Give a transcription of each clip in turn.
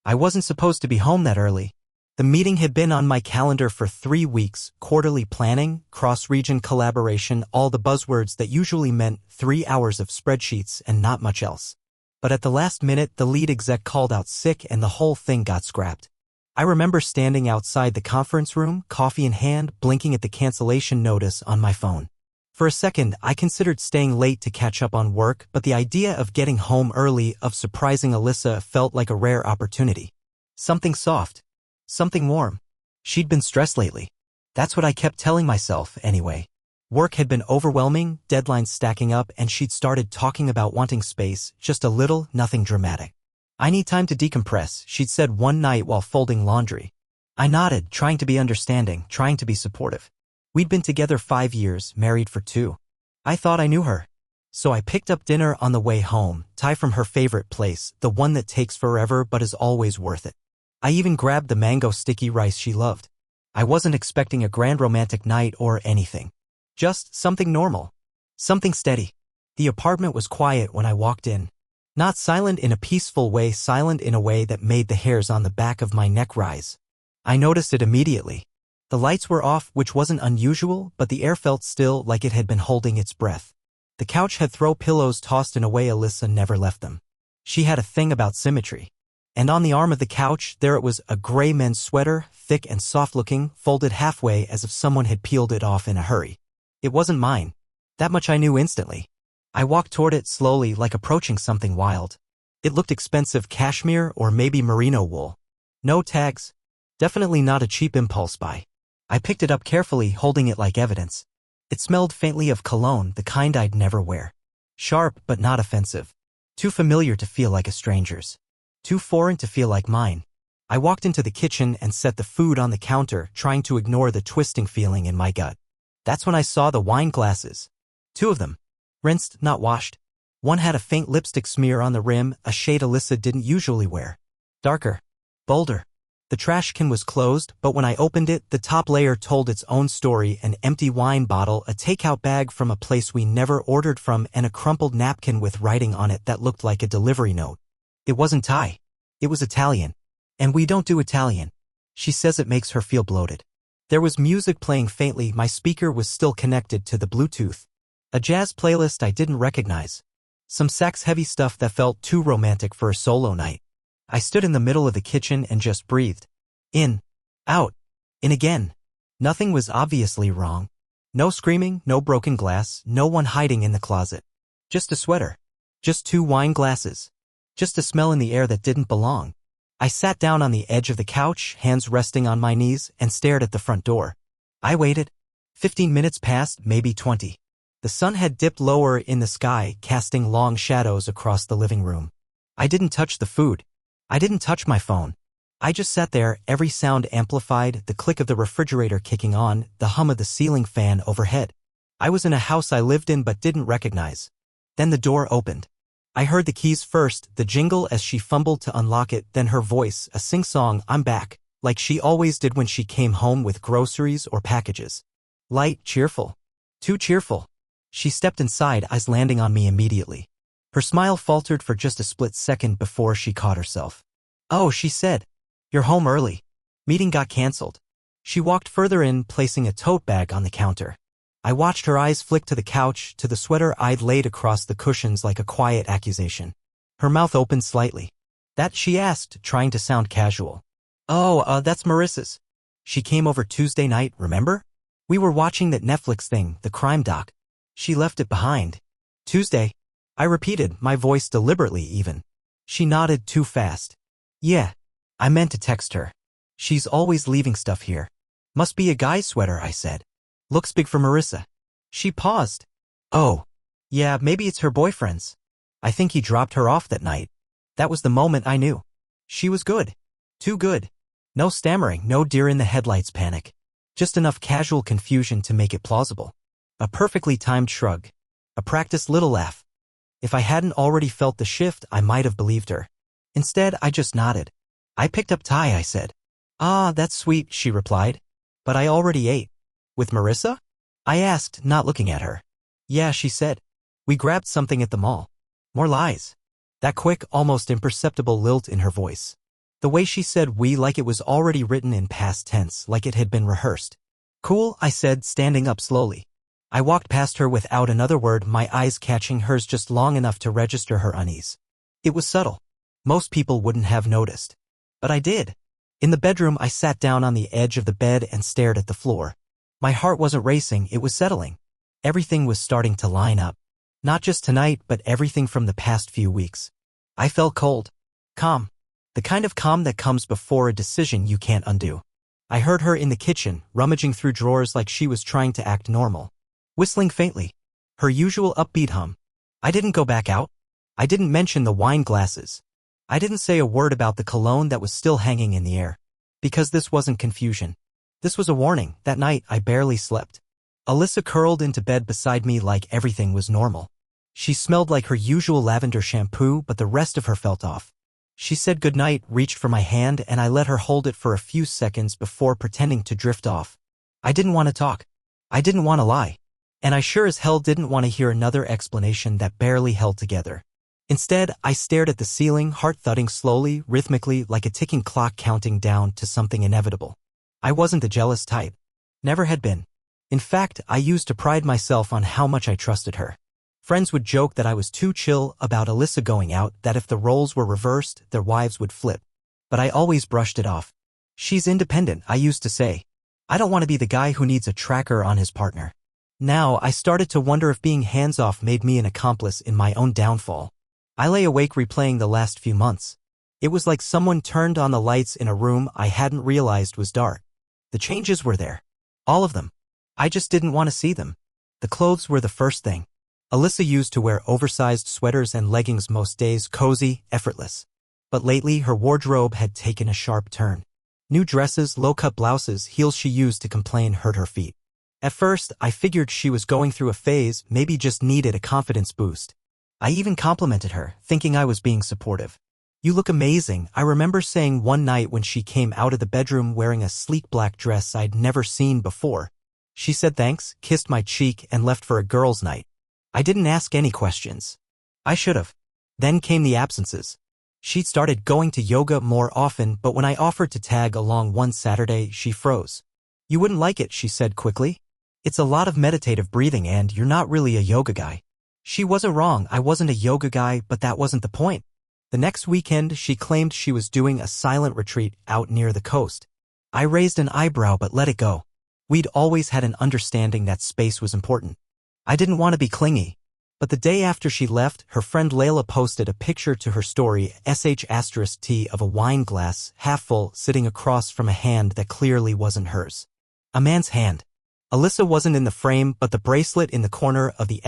I wasn't supposed to be home that early. The meeting had been on my calendar for 3 weeks, quarterly planning, cross-region collaboration, all the buzzwords that usually meant 3 hours of spreadsheets and not much else. But at the last minute, the lead exec called out sick and the whole thing got scrapped. I remember standing outside the conference room, coffee in hand, blinking at the cancellation notice on my phone. For a second, I considered staying late to catch up on work, but the idea of getting home early, of surprising Alyssa, felt like a rare opportunity. Something soft. Something warm. She'd been stressed lately. That's what I kept telling myself, anyway. Work had been overwhelming, deadlines stacking up, and she'd started talking about wanting space, just a little, nothing dramatic. I need time to decompress, she'd said one night while folding laundry. I nodded, trying to be understanding, trying to be supportive. We'd been together 5 years, married for 2. I thought I knew her. So I picked up dinner on the way home, Thai from her favorite place, the one that takes forever but is always worth it. I even grabbed the mango sticky rice she loved. I wasn't expecting a grand romantic night or anything. Just something normal. Something steady. The apartment was quiet when I walked in. Not silent in a peaceful way, silent in a way that made the hairs on the back of my neck rise. I noticed it immediately. The lights were off, which wasn't unusual, but the air felt still, like it had been holding its breath. The couch had throw pillows tossed in a way Alyssa never left them. She had a thing about symmetry. And on the arm of the couch, there it was, a gray men's sweater, thick and soft-looking, folded halfway as if someone had peeled it off in a hurry. It wasn't mine. That much I knew instantly. I walked toward it slowly, like approaching something wild. It looked expensive, cashmere or maybe merino wool. No tags. Definitely not a cheap impulse buy. I picked it up carefully, holding it like evidence. It smelled faintly of cologne, the kind I'd never wear. Sharp but not offensive. Too familiar to feel like a stranger's. Too foreign to feel like mine. I walked into the kitchen and set the food on the counter, trying to ignore the twisting feeling in my gut. That's when I saw the wine glasses. 2 of them. Rinsed, not washed. One had a faint lipstick smear on the rim, a shade Alyssa didn't usually wear. Darker. Bolder. The trash can was closed, but when I opened it, the top layer told its own story: an empty wine bottle, a takeout bag from a place we never ordered from, and a crumpled napkin with writing on it that looked like a delivery note. It wasn't Thai. It was Italian. And we don't do Italian. She says it makes her feel bloated. There was music playing faintly, my speaker was still connected to the Bluetooth. A jazz playlist I didn't recognize. Some sax-heavy stuff that felt too romantic for a solo night. I stood in the middle of the kitchen and just breathed. In. Out. In again. Nothing was obviously wrong. No screaming, no broken glass, no one hiding in the closet. Just a sweater. Just 2 wine glasses. Just a smell in the air that didn't belong. I sat down on the edge of the couch, hands resting on my knees, and stared at the front door. I waited. 15 minutes passed, maybe 20. The sun had dipped lower in the sky, casting long shadows across the living room. I didn't touch the food. I didn't touch my phone. I just sat there, every sound amplified, the click of the refrigerator kicking on, the hum of the ceiling fan overhead. I was in a house I lived in but didn't recognize. Then the door opened. I heard the keys first, the jingle as she fumbled to unlock it, then her voice, a sing-song, "I'm back," like she always did when she came home with groceries or packages. Light, cheerful. Too cheerful. She stepped inside, eyes landing on me immediately. Her smile faltered for just a split second before she caught herself. "Oh," she said. "You're home early. Meeting got canceled." She walked further in, placing a tote bag on the counter. I watched her eyes flick to the couch, to the sweater I'd laid across the cushions like a quiet accusation. Her mouth opened slightly. "That?" she asked, trying to sound casual. "Oh, that's Marissa's. She came over Tuesday night, remember? We were watching that Netflix thing, the crime doc. She left it behind." "Tuesday?" I repeated, my voice deliberately even. She nodded too fast. "Yeah. I meant to text her. She's always leaving stuff here." "Must be a guy's sweater," I said. "Looks big for Marissa." She paused. "Oh. Yeah, maybe it's her boyfriend's. I think he dropped her off that night." That was the moment I knew. She was good. Too good. No stammering, no deer-in-the-headlights panic. Just enough casual confusion to make it plausible. A perfectly timed shrug. A practiced little laugh. If I hadn't already felt the shift, I might have believed her. Instead, I just nodded. "I picked up Thai," I said. "Ah, that's sweet," she replied. "But I already ate." "With Marissa?" I asked, not looking at her. "Yeah," she said. "We grabbed something at the mall." More lies. That quick, almost imperceptible lilt in her voice. The way she said we like it was already written in past tense, like it had been rehearsed. Cool, I said, standing up slowly. I walked past her without another word, my eyes catching hers just long enough to register her unease. It was subtle. Most people wouldn't have noticed. But I did. In the bedroom, I sat down on the edge of the bed and stared at the floor. My heart wasn't racing, it was settling. Everything was starting to line up. Not just tonight, but everything from the past few weeks. I felt cold. Calm. The kind of calm that comes before a decision you can't undo. I heard her in the kitchen, rummaging through drawers like she was trying to act normal. Whistling faintly. Her usual upbeat hum. I didn't go back out. I didn't mention the wine glasses. I didn't say a word about the cologne that was still hanging in the air. Because this wasn't confusion. This was a warning. That night, I barely slept. Alyssa curled into bed beside me like everything was normal. She smelled like her usual lavender shampoo, but the rest of her felt off. She said goodnight, reached for my hand, and I let her hold it for a few seconds before pretending to drift off. I didn't want to talk. I didn't want to lie. And I sure as hell didn't want to hear another explanation that barely held together. Instead, I stared at the ceiling, heart thudding slowly, rhythmically, like a ticking clock counting down to something inevitable. I wasn't the jealous type. Never had been. In fact, I used to pride myself on how much I trusted her. Friends would joke that I was too chill about Alyssa going out, that if the roles were reversed, their wives would flip. But I always brushed it off. She's independent, I used to say. I don't want to be the guy who needs a tracker on his partner. Now, I started to wonder if being hands-off made me an accomplice in my own downfall. I lay awake replaying the last few months. It was like someone turned on the lights in a room I hadn't realized was dark. The changes were there. All of them. I just didn't want to see them. The clothes were the first thing. Alyssa used to wear oversized sweaters and leggings most days, cozy, effortless. But lately, her wardrobe had taken a sharp turn. New dresses, low-cut blouses, heels she used to complain hurt her feet. At first, I figured she was going through a phase, maybe just needed a confidence boost. I even complimented her, thinking I was being supportive. You look amazing, I remember saying one night when she came out of the bedroom wearing a sleek black dress I'd never seen before. She said thanks, kissed my cheek, and left for a girls' night. I didn't ask any questions. I should have. Then came the absences. She'd started going to yoga more often, but when I offered to tag along one Saturday, she froze. You wouldn't like it, she said quickly. It's a lot of meditative breathing and you're not really a yoga guy. She wasn't wrong, I wasn't a yoga guy, but that wasn't the point. The next weekend, she claimed she was doing a silent retreat out near the coast. I raised an eyebrow but let it go. We'd always had an understanding that space was important. I didn't want to be clingy. But the day after she left, her friend Layla posted a picture to her story, *T, of a wine glass, half full, sitting across from a hand that clearly wasn't hers. A man's hand. Alyssa wasn't in the frame, but the bracelet in the corner of the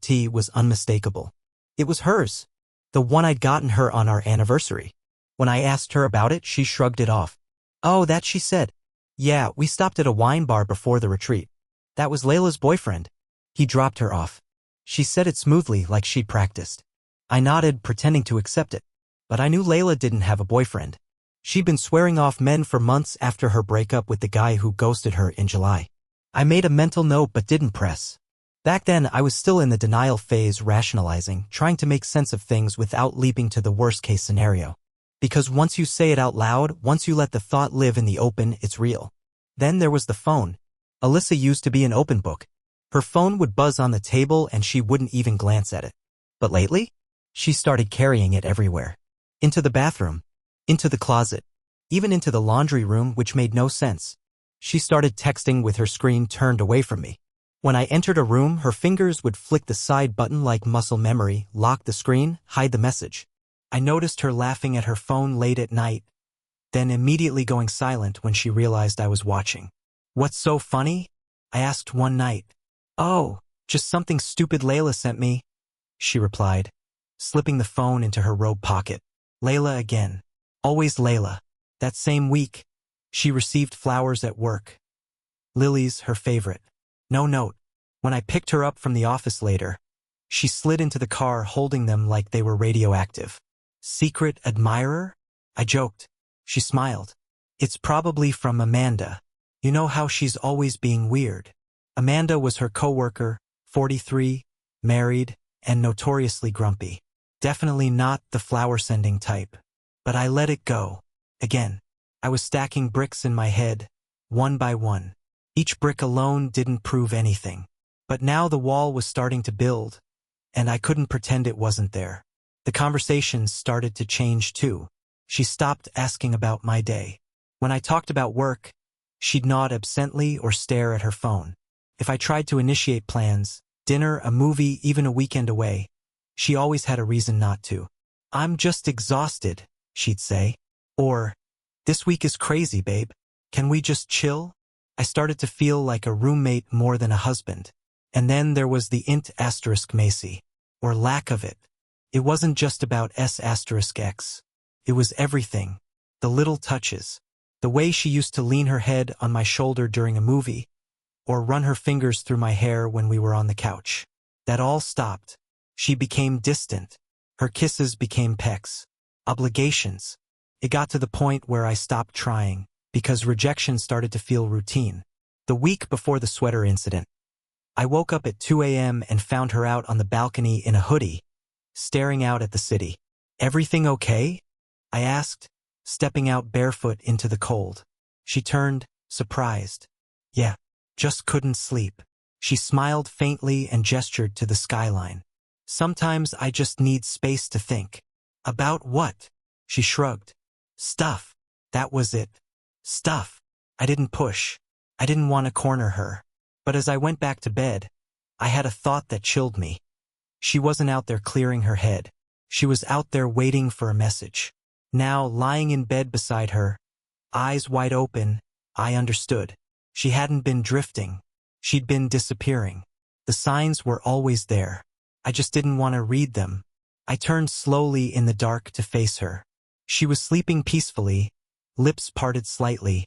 *T was unmistakable. It was hers. The one I'd gotten her on our anniversary. When I asked her about it, she shrugged it off. Oh, that, she said. Yeah, we stopped at a wine bar before the retreat. That was Layla's boyfriend. He dropped her off. She said it smoothly, like she'd practiced. I nodded, pretending to accept it. But I knew Layla didn't have a boyfriend. She'd been swearing off men for months after her breakup with the guy who ghosted her in July. I made a mental note but didn't press. Back then, I was still in the denial phase, rationalizing, trying to make sense of things without leaping to the worst-case scenario. Because once you say it out loud, once you let the thought live in the open, it's real. Then there was the phone. Alyssa used to be an open book. Her phone would buzz on the table and she wouldn't even glance at it. But lately, she started carrying it everywhere. Into the bathroom, into the closet, even into the laundry room, which made no sense. She started texting with her screen turned away from me. When I entered a room, her fingers would flick the side button like muscle memory, lock the screen, hide the message. I noticed her laughing at her phone late at night, then immediately going silent when she realized I was watching. What's so funny? I asked one night. Oh, just something stupid Layla sent me, she replied, slipping the phone into her robe pocket. Layla again. Always Layla. That same week, she received flowers at work. Lilies, her favorite. No note. When I picked her up from the office later, she slid into the car holding them like they were radioactive. Secret admirer? I joked. She smiled. It's probably from Amanda. You know how she's always being weird. Amanda was her coworker, 43, married, and notoriously grumpy. Definitely not the flower-sending type. But I let it go. Again. I was stacking bricks in my head, one by one. Each brick alone didn't prove anything. But now the wall was starting to build, and I couldn't pretend it wasn't there. The conversations started to change too. She stopped asking about my day. When I talked about work, she'd nod absently or stare at her phone. If I tried to initiate plans, dinner, a movie, even a weekend away, she always had a reason not to. "I'm just exhausted," she'd say. Or, "This week is crazy, babe. Can we just chill?" I started to feel like a roommate more than a husband. And then there was the int asterisk Macy, or lack of it. It wasn't just about S asterisk X. It was everything. The little touches. The way she used to lean her head on my shoulder during a movie, or run her fingers through my hair when we were on the couch. That all stopped. She became distant. Her kisses became pecks. Obligations. It got to the point where I stopped trying, because rejection started to feel routine. The week before the sweater incident, I woke up at 2 a.m. and found her out on the balcony in a hoodie, staring out at the city. "Everything okay?" I asked, stepping out barefoot into the cold. She turned, surprised. "Yeah, just couldn't sleep." She smiled faintly and gestured to the skyline. "Sometimes I just need space to think." "About what?" She shrugged. "Stuff." That was it. Stuff. I didn't push. I didn't want to corner her. But as I went back to bed, I had a thought that chilled me. She wasn't out there clearing her head. She was out there waiting for a message. Now, lying in bed beside her, eyes wide open, I understood. She hadn't been drifting. She'd been disappearing. The signs were always there. I just didn't want to read them. I turned slowly in the dark to face her. She was sleeping peacefully, lips parted slightly,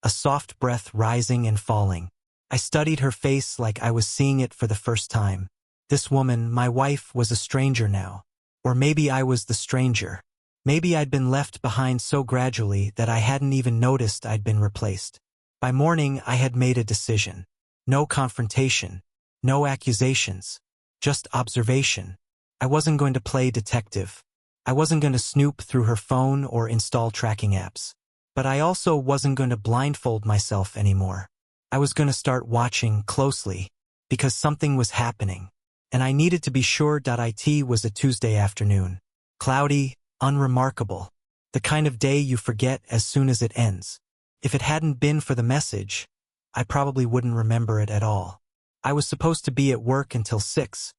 a soft breath rising and falling. I studied her face like I was seeing it for the first time. This woman, my wife, was a stranger now. Or maybe I was the stranger. Maybe I'd been left behind so gradually that I hadn't even noticed I'd been replaced. By morning, I had made a decision. No confrontation. No accusations. Just observation. I wasn't going to play detective. I wasn't going to snoop through her phone or install tracking apps. But I also wasn't going to blindfold myself anymore. I was going to start watching closely, because something was happening. And I needed to be sure. It was a Tuesday afternoon. Cloudy, unremarkable. The kind of day you forget as soon as it ends. If it hadn't been for the message, I probably wouldn't remember it at all. I was supposed to be at work until 6,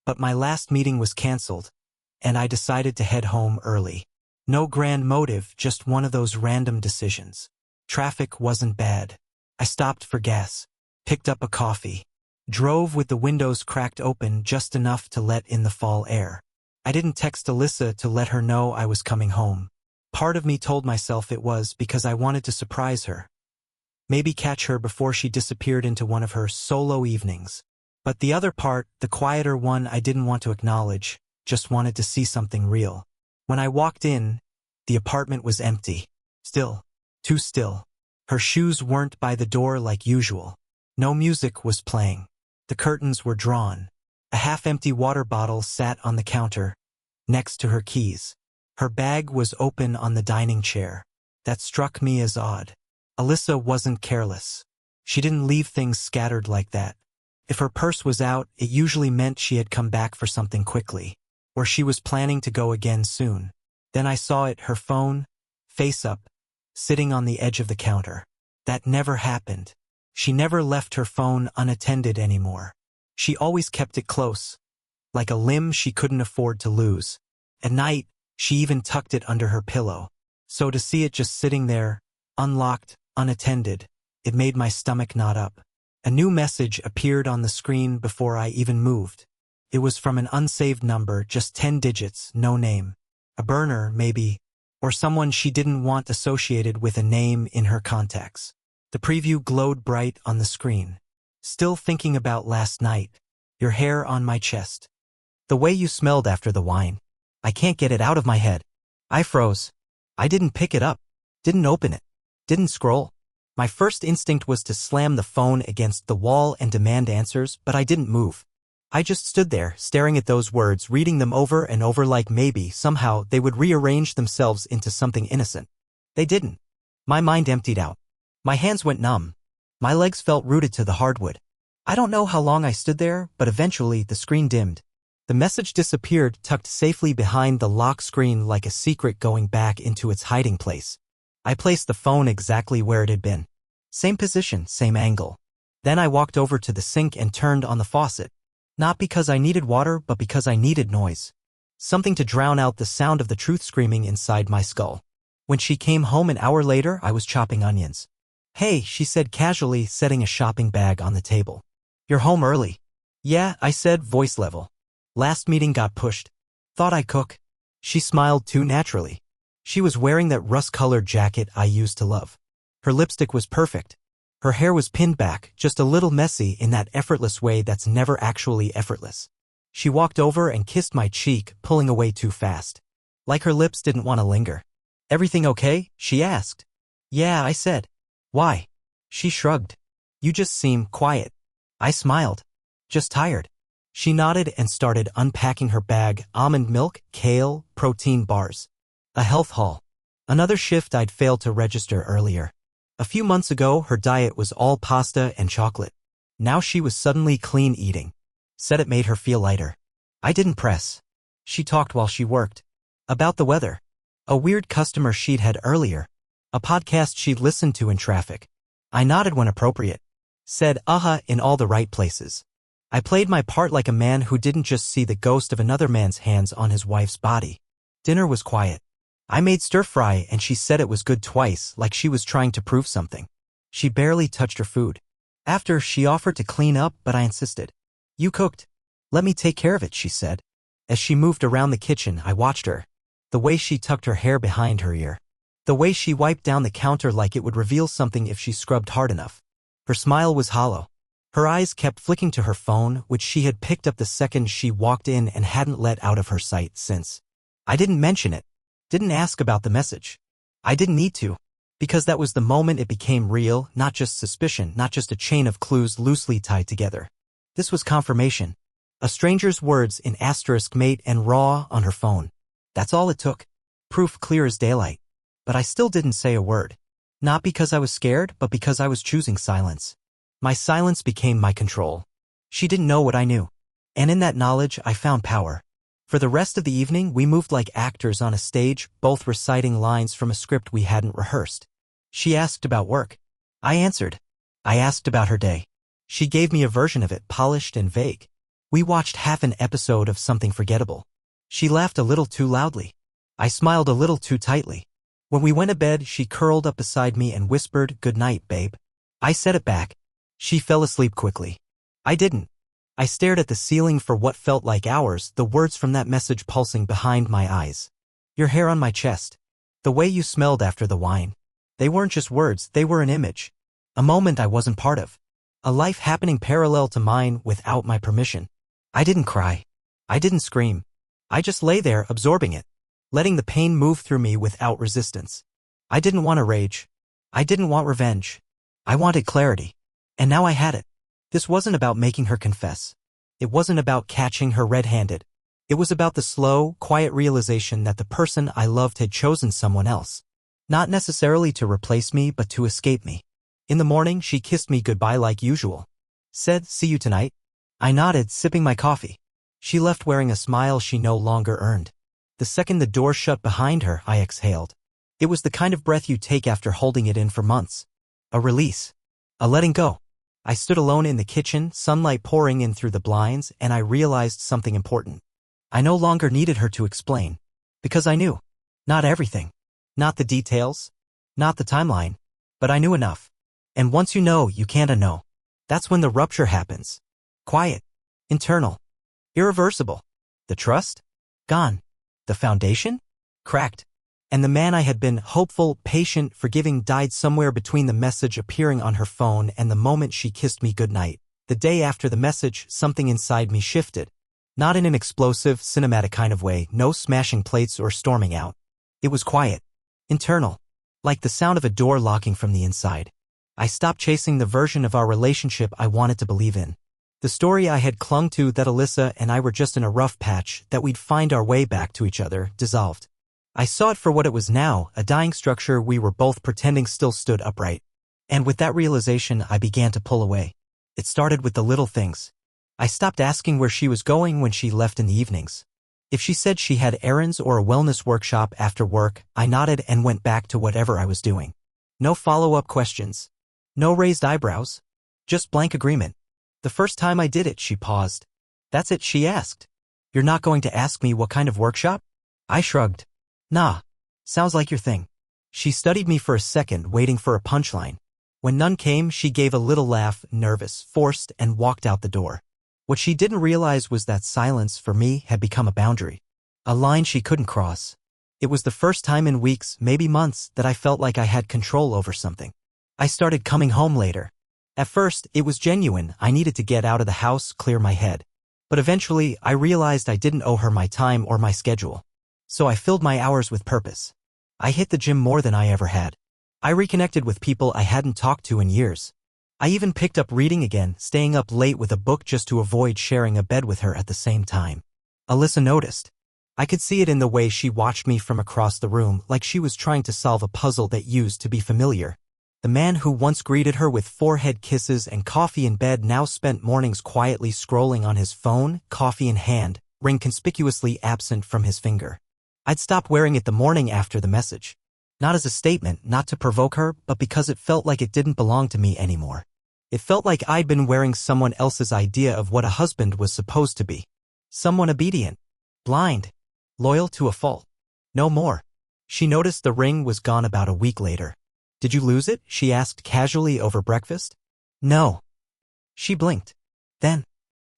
but my last meeting was canceled, and I decided to head home early. No grand motive, just one of those random decisions. Traffic wasn't bad. I stopped for gas, picked up a coffee, drove with the windows cracked open just enough to let in the fall air. I didn't text Alyssa to let her know I was coming home. Part of me told myself it was because I wanted to surprise her. Maybe catch her before she disappeared into one of her solo evenings. But the other part, the quieter one I didn't want to acknowledge, just wanted to see something real. When I walked in, the apartment was empty. Still. Too still. Her shoes weren't by the door like usual. No music was playing. The curtains were drawn. A half-empty water bottle sat on the counter, next to her keys. Her bag was open on the dining chair. That struck me as odd. Alyssa wasn't careless. She didn't leave things scattered like that. If her purse was out, it usually meant she had come back for something quickly, or she was planning to go again soon. Then I saw it, her phone, face up, sitting on the edge of the counter. That never happened. She never left her phone unattended anymore. She always kept it close, like a limb she couldn't afford to lose. At night, she even tucked it under her pillow. So to see it just sitting there, unlocked, unattended, it made my stomach knot up. A new message appeared on the screen before I even moved. It was from an unsaved number, just 10 digits, no name. A burner, maybe, or someone she didn't want associated with a name in her contacts. The preview glowed bright on the screen. Still thinking about last night. Your hair on my chest. The way you smelled after the wine. I can't get it out of my head. I froze. I didn't pick it up. Didn't open it. Didn't scroll. My first instinct was to slam the phone against the wall and demand answers, but I didn't move. I just stood there, staring at those words, reading them over and over like maybe, somehow, they would rearrange themselves into something innocent. They didn't. My mind emptied out. My hands went numb. My legs felt rooted to the hardwood. I don't know how long I stood there, but eventually the screen dimmed. The message disappeared, tucked safely behind the lock screen like a secret going back into its hiding place. I placed the phone exactly where it had been. Same position, same angle. Then I walked over to the sink and turned on the faucet. Not because I needed water, but because I needed noise. Something to drown out the sound of the truth screaming inside my skull. When she came home an hour later, I was chopping onions. "Hey," she said casually, setting a shopping bag on the table. "You're home early." "Yeah," I said, voice level. "Last meeting got pushed. Thought I'd cook." She smiled too naturally. She was wearing that rust-colored jacket I used to love. Her lipstick was perfect. Her hair was pinned back, just a little messy in that effortless way that's never actually effortless. She walked over and kissed my cheek, pulling away too fast. Like her lips didn't want to linger. "Everything okay?" she asked. "Yeah," I said. "Why?" She shrugged. "You just seem quiet." I smiled. "Just tired." She nodded and started unpacking her bag, almond milk, kale, protein bars. A health haul. Another shift I'd failed to register earlier. A few months ago, her diet was all pasta and chocolate. Now she was suddenly clean eating. Said it made her feel lighter. I didn't press. She talked while she worked. About the weather. A weird customer she'd had earlier. A podcast she'd listened to in traffic. I nodded when appropriate. Said in all the right places. I played my part like a man who didn't just see the ghost of another man's hands on his wife's body. Dinner was quiet. I made stir-fry and she said it was good twice, like she was trying to prove something. She barely touched her food. After, she offered to clean up, but I insisted. "You cooked. Let me take care of it," she said. As she moved around the kitchen, I watched her. The way she tucked her hair behind her ear. The way she wiped down the counter like it would reveal something if she scrubbed hard enough. Her smile was hollow. Her eyes kept flicking to her phone, which she had picked up the second she walked in and hadn't let out of her sight since. I didn't mention it. Didn't ask about the message. I didn't need to. Because that was the moment it became real, not just suspicion, not just a chain of clues loosely tied together. This was confirmation. A stranger's words in asterisk mate and raw on her phone. That's all it took. Proof clear as daylight. But I still didn't say a word. Not because I was scared, but because I was choosing silence. My silence became my control. She didn't know what I knew. And in that knowledge, I found power. For the rest of the evening, we moved like actors on a stage, both reciting lines from a script we hadn't rehearsed. She asked about work. I answered. I asked about her day. She gave me a version of it, polished and vague. We watched half an episode of something forgettable. She laughed a little too loudly. I smiled a little too tightly. When we went to bed, she curled up beside me and whispered, "Good night, babe." I said it back. She fell asleep quickly. I didn't. I stared at the ceiling for what felt like hours, the words from that message pulsing behind my eyes. "Your hair on my chest. The way you smelled after the wine." They weren't just words, they were an image. A moment I wasn't part of. A life happening parallel to mine without my permission. I didn't cry. I didn't scream. I just lay there absorbing it. Letting the pain move through me without resistance. I didn't want to rage. I didn't want revenge. I wanted clarity. And now I had it. This wasn't about making her confess. It wasn't about catching her red-handed. It was about the slow, quiet realization that the person I loved had chosen someone else. Not necessarily to replace me, but to escape me. In the morning, she kissed me goodbye like usual. Said, "See you tonight." I nodded, sipping my coffee. She left wearing a smile she no longer earned. The second the door shut behind her, I exhaled. It was the kind of breath you take after holding it in for months. A release. A letting go. I stood alone in the kitchen, sunlight pouring in through the blinds, and I realized something important. I no longer needed her to explain. Because I knew. Not everything. Not the details. Not the timeline. But I knew enough. And once you know, you can't unknow. That's when the rupture happens. Quiet. Internal. Irreversible. The trust? Gone. The foundation? Cracked. And the man I had been hopeful, patient, forgiving died somewhere between the message appearing on her phone and the moment she kissed me goodnight. The day after the message, something inside me shifted. Not in an explosive, cinematic kind of way, no smashing plates or storming out. It was quiet. Internal. Like the sound of a door locking from the inside. I stopped chasing the version of our relationship I wanted to believe in. The story I had clung to that Alyssa and I were just in a rough patch, that we'd find our way back to each other, dissolved. I saw it for what it was now, a dying structure we were both pretending still stood upright. And with that realization, I began to pull away. It started with the little things. I stopped asking where she was going when she left in the evenings. If she said she had errands or a wellness workshop after work, I nodded and went back to whatever I was doing. No follow-up questions. No raised eyebrows. Just blank agreement. The first time I did it, she paused. "That's it," she asked. "You're not going to ask me what kind of workshop?" I shrugged. "Nah. Sounds like your thing." She studied me for a second, waiting for a punchline. When none came, she gave a little laugh, nervous, forced, and walked out the door. What she didn't realize was that silence, for me, had become a boundary. A line she couldn't cross. It was the first time in weeks, maybe months, that I felt like I had control over something. I started coming home later. At first, it was genuine. I needed to get out of the house, clear my head. But eventually, I realized I didn't owe her my time or my schedule. So I filled my hours with purpose. I hit the gym more than I ever had. I reconnected with people I hadn't talked to in years. I even picked up reading again, staying up late with a book just to avoid sharing a bed with her at the same time. Alyssa noticed. I could see it in the way she watched me from across the room, like she was trying to solve a puzzle that used to be familiar. The man who once greeted her with forehead kisses and coffee in bed now spent mornings quietly scrolling on his phone, coffee in hand, ring conspicuously absent from his finger. I'd stopped wearing it the morning after the message. Not as a statement, not to provoke her, but because it felt like it didn't belong to me anymore. It felt like I'd been wearing someone else's idea of what a husband was supposed to be. Someone obedient, blind, loyal to a fault. No more. She noticed the ring was gone about a week later. "Did you lose it?" she asked casually over breakfast. "No." She blinked. "Then?"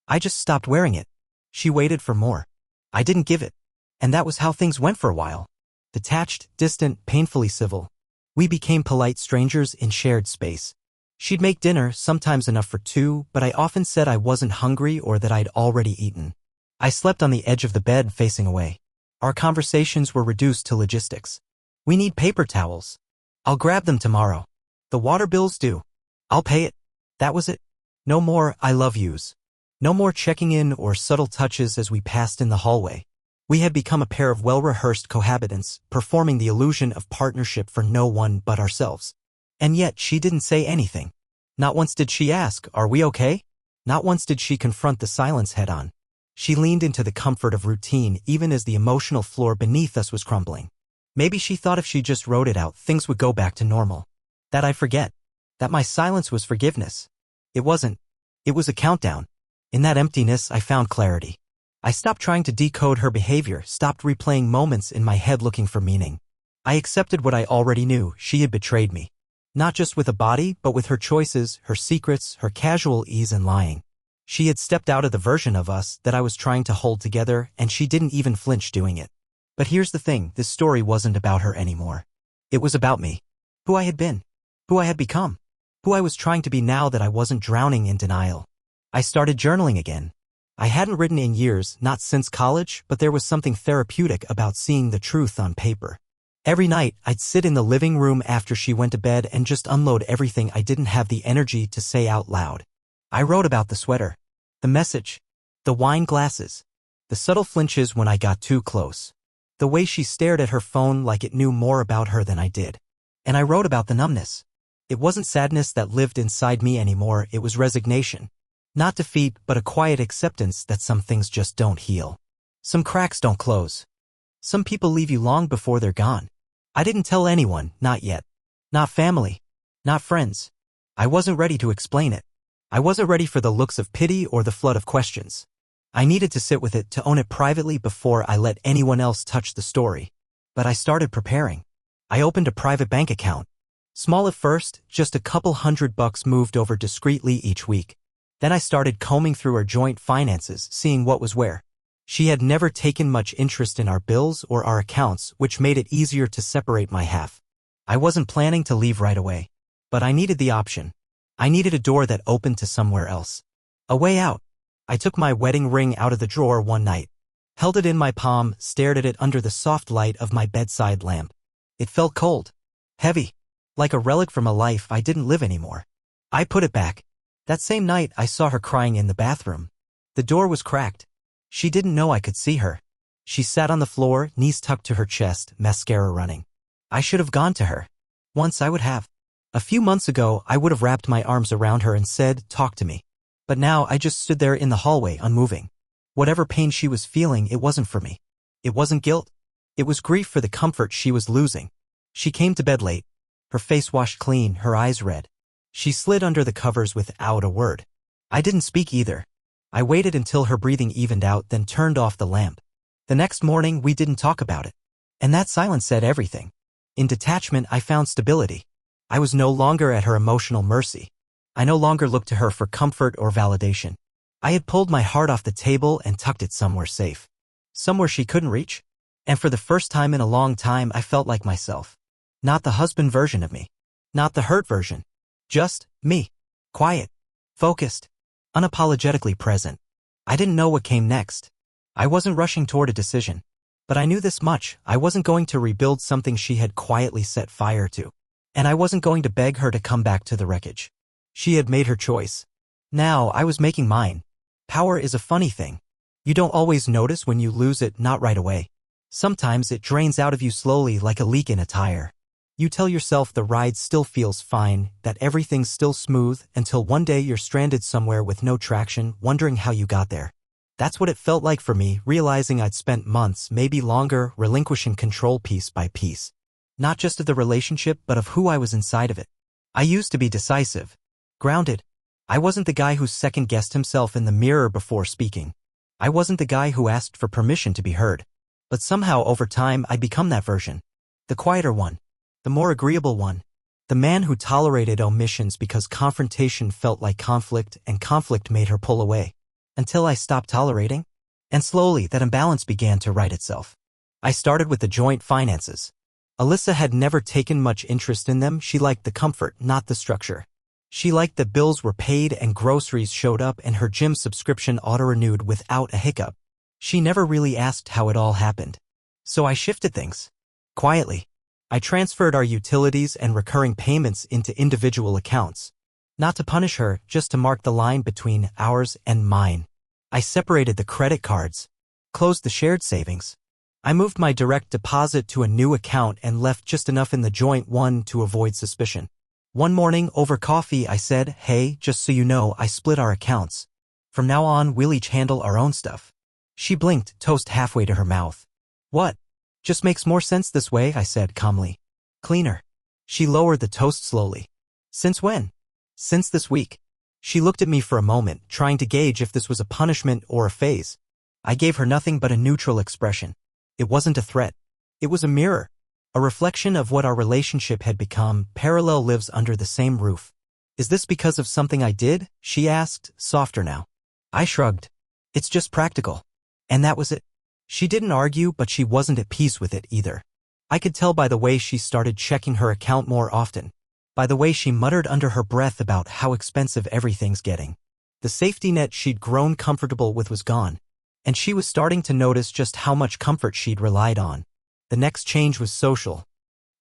"I just stopped wearing it." She waited for more. "I didn't give it." And that was how things went for a while. Detached, distant, painfully civil. We became polite strangers in shared space. She'd make dinner, sometimes enough for two, but I often said I wasn't hungry or that I'd already eaten. I slept on the edge of the bed facing away. Our conversations were reduced to logistics. "We need paper towels." "I'll grab them tomorrow." "The water bill's due." "I'll pay it." That was it. No more "I love yous." No more checking in or subtle touches as we passed in the hallway. We had become a pair of well-rehearsed cohabitants, performing the illusion of partnership for no one but ourselves. And yet she didn't say anything. Not once did she ask, "Are we okay?" Not once did she confront the silence head-on. She leaned into the comfort of routine even as the emotional floor beneath us was crumbling. Maybe she thought if she just wrote it out, things would go back to normal. That I'd forget. That my silence was forgiveness. It wasn't. It was a countdown. In that emptiness, I found clarity. I stopped trying to decode her behavior, stopped replaying moments in my head looking for meaning. I accepted what I already knew: she had betrayed me. Not just with a body, but with her choices, her secrets, her casual ease in lying. She had stepped out of the version of us that I was trying to hold together, and she didn't even flinch doing it. But here's the thing, this story wasn't about her anymore. It was about me. Who I had been. Who I had become. Who I was trying to be now that I wasn't drowning in denial. I started journaling again. I hadn't written in years, not since college, but there was something therapeutic about seeing the truth on paper. Every night, I'd sit in the living room after she went to bed and just unload everything I didn't have the energy to say out loud. I wrote about the sweater, the message, the wine glasses, the subtle flinches when I got too close, the way she stared at her phone like it knew more about her than I did. And I wrote about the numbness. It wasn't sadness that lived inside me anymore, it was resignation. Not defeat, but a quiet acceptance that some things just don't heal. Some cracks don't close. Some people leave you long before they're gone. I didn't tell anyone, not yet. Not family. Not friends. I wasn't ready to explain it. I wasn't ready for the looks of pity or the flood of questions. I needed to sit with it, to own it privately before I let anyone else touch the story. But I started preparing. I opened a private bank account. Small at first, just a couple $100 moved over discreetly each week. Then I started combing through our joint finances, seeing what was where. She had never taken much interest in our bills or our accounts, which made it easier to separate my half. I wasn't planning to leave right away. But I needed the option. I needed a door that opened to somewhere else. A way out. I took my wedding ring out of the drawer one night. Held it in my palm, stared at it under the soft light of my bedside lamp. It felt cold. Heavy. Like a relic from a life I didn't live anymore. I put it back. That same night, I saw her crying in the bathroom. The door was cracked. She didn't know I could see her. She sat on the floor, knees tucked to her chest, mascara running. I should have gone to her. Once I would have. A few months ago, I would have wrapped my arms around her and said, "Talk to me." But now I just stood there in the hallway, unmoving. Whatever pain she was feeling, it wasn't for me. It wasn't guilt. It was grief for the comfort she was losing. She came to bed late. Her face washed clean, her eyes red. She slid under the covers without a word. I didn't speak either. I waited until her breathing evened out, then turned off the lamp. The next morning, we didn't talk about it. And that silence said everything. In detachment, I found stability. I was no longer at her emotional mercy. I no longer looked to her for comfort or validation. I had pulled my heart off the table and tucked it somewhere safe. Somewhere she couldn't reach. And for the first time in a long time, I felt like myself. Not the husband version of me. Not the hurt version. Just me. Quiet. Focused. Unapologetically present. I didn't know what came next. I wasn't rushing toward a decision. But I knew this much: I wasn't going to rebuild something she had quietly set fire to. And I wasn't going to beg her to come back to the wreckage. She had made her choice. Now I was making mine. Power is a funny thing. You don't always notice when you lose it, not right away. Sometimes it drains out of you slowly like a leak in a tire. You tell yourself the ride still feels fine, that everything's still smooth, until one day you're stranded somewhere with no traction, wondering how you got there. That's what it felt like for me, realizing I'd spent months, maybe longer, relinquishing control piece by piece. Not just of the relationship, but of who I was inside of it. I used to be decisive. Grounded. I wasn't the guy who second-guessed himself in the mirror before speaking. I wasn't the guy who asked for permission to be heard. But somehow over time I'd become that version. The quieter one. The more agreeable one. The man who tolerated omissions because confrontation felt like conflict, and conflict made her pull away. Until I stopped tolerating. And slowly that imbalance began to right itself. I started with the joint finances. Alyssa had never taken much interest in them. She liked the comfort, not the structure. She liked that bills were paid and groceries showed up and her gym subscription auto-renewed without a hiccup. She never really asked how it all happened. So I shifted things. Quietly. I transferred our utilities and recurring payments into individual accounts. Not to punish her, just to mark the line between ours and mine. I separated the credit cards. Closed the shared savings. I moved my direct deposit to a new account and left just enough in the joint one to avoid suspicion. One morning, over coffee, I said, "Hey, just so you know, I split our accounts. From now on, we'll each handle our own stuff." She blinked, toast halfway to her mouth. "What? Just makes more sense this way," I said calmly. "Cleaner." She lowered the toast slowly. "Since when?" "Since this week." She looked at me for a moment, trying to gauge if this was a punishment or a phase. I gave her nothing but a neutral expression. It wasn't a threat. It was a mirror. A reflection of what our relationship had become. Parallel lives under the same roof. "Is this because of something I did?" she asked, softer now. I shrugged. "It's just practical." And that was it. She didn't argue, but she wasn't at peace with it either. I could tell by the way she started checking her account more often. By the way she muttered under her breath about how expensive everything's getting. The safety net she'd grown comfortable with was gone. And she was starting to notice just how much comfort she'd relied on. The next change was social.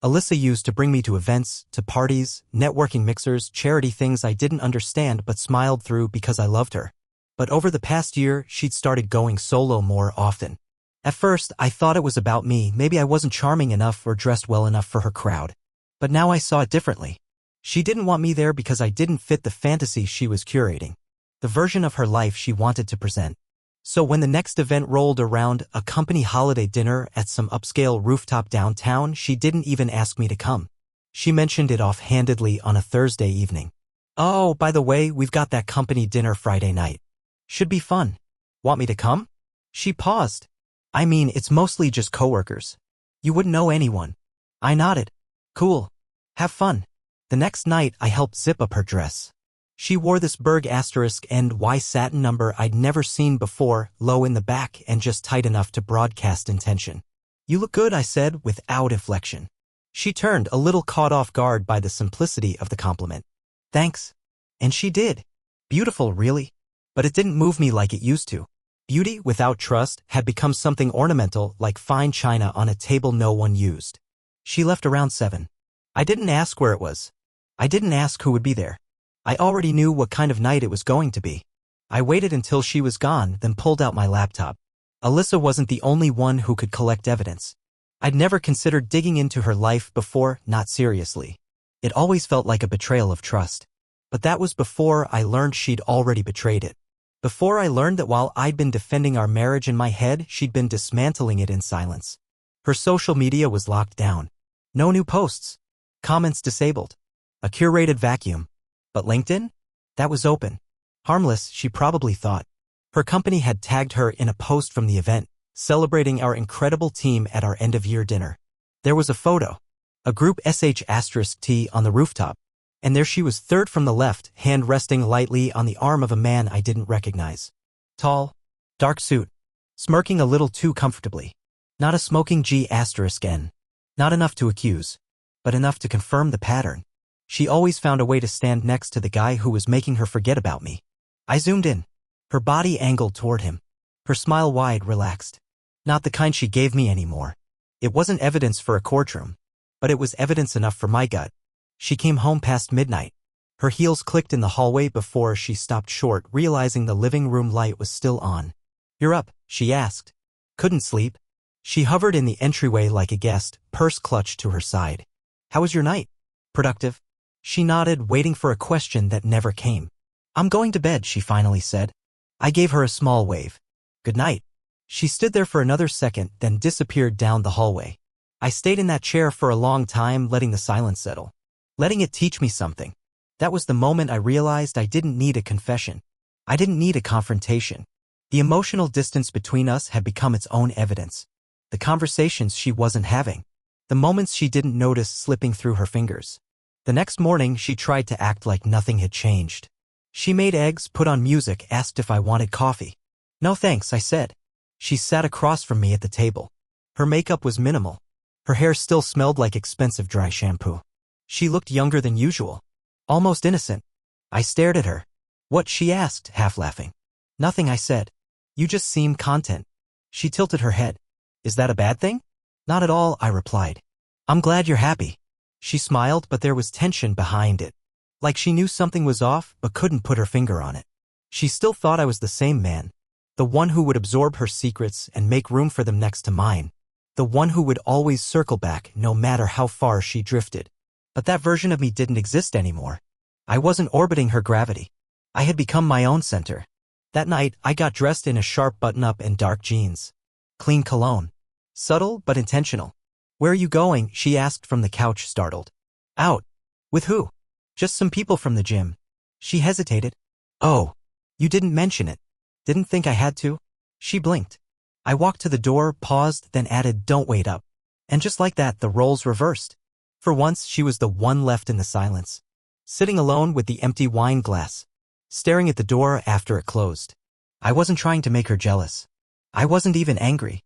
Alyssa used to bring me to events, to parties, networking mixers, charity things I didn't understand but smiled through because I loved her. But over the past year, she'd started going solo more often. At first, I thought it was about me. Maybe I wasn't charming enough or dressed well enough for her crowd. But now I saw it differently. She didn't want me there because I didn't fit the fantasy she was curating. The version of her life she wanted to present. So when the next event rolled around, a company holiday dinner at some upscale rooftop downtown, she didn't even ask me to come. She mentioned it offhandedly on a Thursday evening. "Oh, by the way, we've got that company dinner Friday night. Should be fun. Want me to come?" She paused. "I mean, it's mostly just coworkers. You wouldn't know anyone." I nodded. "Cool. Have fun." The next night, I helped zip up her dress. She wore this Berg *NY satin number I'd never seen before, low in the back and just tight enough to broadcast intention. "You look good," I said, without inflection. She turned, a little caught off guard by the simplicity of the compliment. "Thanks." And she did. Beautiful, really. But it didn't move me like it used to. Beauty, without trust, had become something ornamental, like fine china on a table no one used. She left around 7. I didn't ask where it was. I didn't ask who would be there. I already knew what kind of night it was going to be. I waited until she was gone, then pulled out my laptop. Alyssa wasn't the only one who could collect evidence. I'd never considered digging into her life before, not seriously. It always felt like a betrayal of trust. But that was before I learned she'd already betrayed it. Before I learned that while I'd been defending our marriage in my head, she'd been dismantling it in silence. Her social media was locked down. No new posts. Comments disabled. A curated vacuum. But LinkedIn? That was open. Harmless, she probably thought. Her company had tagged her in a post from the event, celebrating our incredible team at our end-of-year dinner. There was a photo. A group *T on the rooftop. And there she was, third from the left, hand resting lightly on the arm of a man I didn't recognize. Tall, dark suit, smirking a little too comfortably. Not a smoking *N. Not enough to accuse, but enough to confirm the pattern. She always found a way to stand next to the guy who was making her forget about me. I zoomed in. Her body angled toward him. Her smile wide, relaxed. Not the kind she gave me anymore. It wasn't evidence for a courtroom, but it was evidence enough for my gut. She came home past midnight. Her heels clicked in the hallway before she stopped short, realizing the living room light was still on. "You're up?" she asked. "Couldn't sleep?" She hovered in the entryway like a guest, purse clutched to her side. "How was your night?" "Productive?" She nodded, waiting for a question that never came. "I'm going to bed," she finally said. I gave her a small wave. "Good night." She stood there for another second, then disappeared down the hallway. I stayed in that chair for a long time, letting the silence settle. Letting it teach me something. That was the moment I realized I didn't need a confession. I didn't need a confrontation. The emotional distance between us had become its own evidence. The conversations she wasn't having. The moments she didn't notice slipping through her fingers. The next morning, she tried to act like nothing had changed. She made eggs, put on music, asked if I wanted coffee. "No thanks," I said. She sat across from me at the table. Her makeup was minimal. Her hair still smelled like expensive dry shampoo. She looked younger than usual. Almost innocent. I stared at her. "What?" she asked, half laughing. "Nothing," I said. "You just seem content." She tilted her head. "Is that a bad thing?" "Not at all," I replied. "I'm glad you're happy." She smiled, but there was tension behind it. Like she knew something was off, but couldn't put her finger on it. She still thought I was the same man. The one who would absorb her secrets and make room for them next to mine. The one who would always circle back, no matter how far she drifted. But that version of me didn't exist anymore. I wasn't orbiting her gravity. I had become my own center. That night, I got dressed in a sharp button-up and dark jeans. Clean cologne. Subtle, but intentional. "Where are you going?" she asked from the couch, startled. "Out." "With who?" "Just some people from the gym." She hesitated. "Oh, you didn't mention it." "Didn't think I had to." She blinked. I walked to the door, paused, then added, "Don't wait up." And just like that, the roles reversed. For once, she was the one left in the silence. Sitting alone with the empty wine glass. Staring at the door after it closed. I wasn't trying to make her jealous. I wasn't even angry.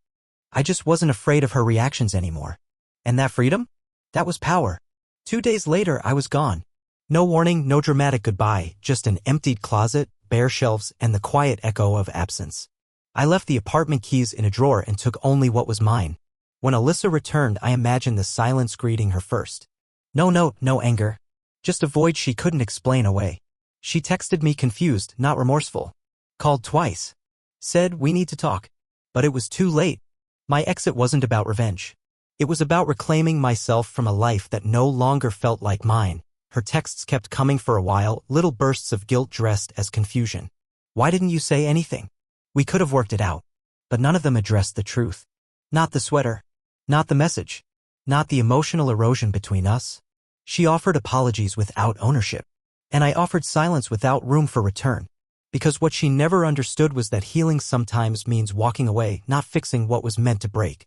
I just wasn't afraid of her reactions anymore. And that freedom? That was power. 2 days later, I was gone. No warning, no dramatic goodbye, just an emptied closet, bare shelves, and the quiet echo of absence. I left the apartment keys in a drawer and took only what was mine. When Alyssa returned, I imagined the silence greeting her first. No note, no anger. Just a void she couldn't explain away. She texted me confused, not remorseful. Called twice. Said, "We need to talk." But it was too late. My exit wasn't about revenge. It was about reclaiming myself from a life that no longer felt like mine. Her texts kept coming for a while, little bursts of guilt dressed as confusion. "Why didn't you say anything? We could have worked it out." But none of them addressed the truth. Not the sweater. Not the message. Not the emotional erosion between us. She offered apologies without ownership. And I offered silence without room for return. Because what she never understood was that healing sometimes means walking away, not fixing what was meant to break.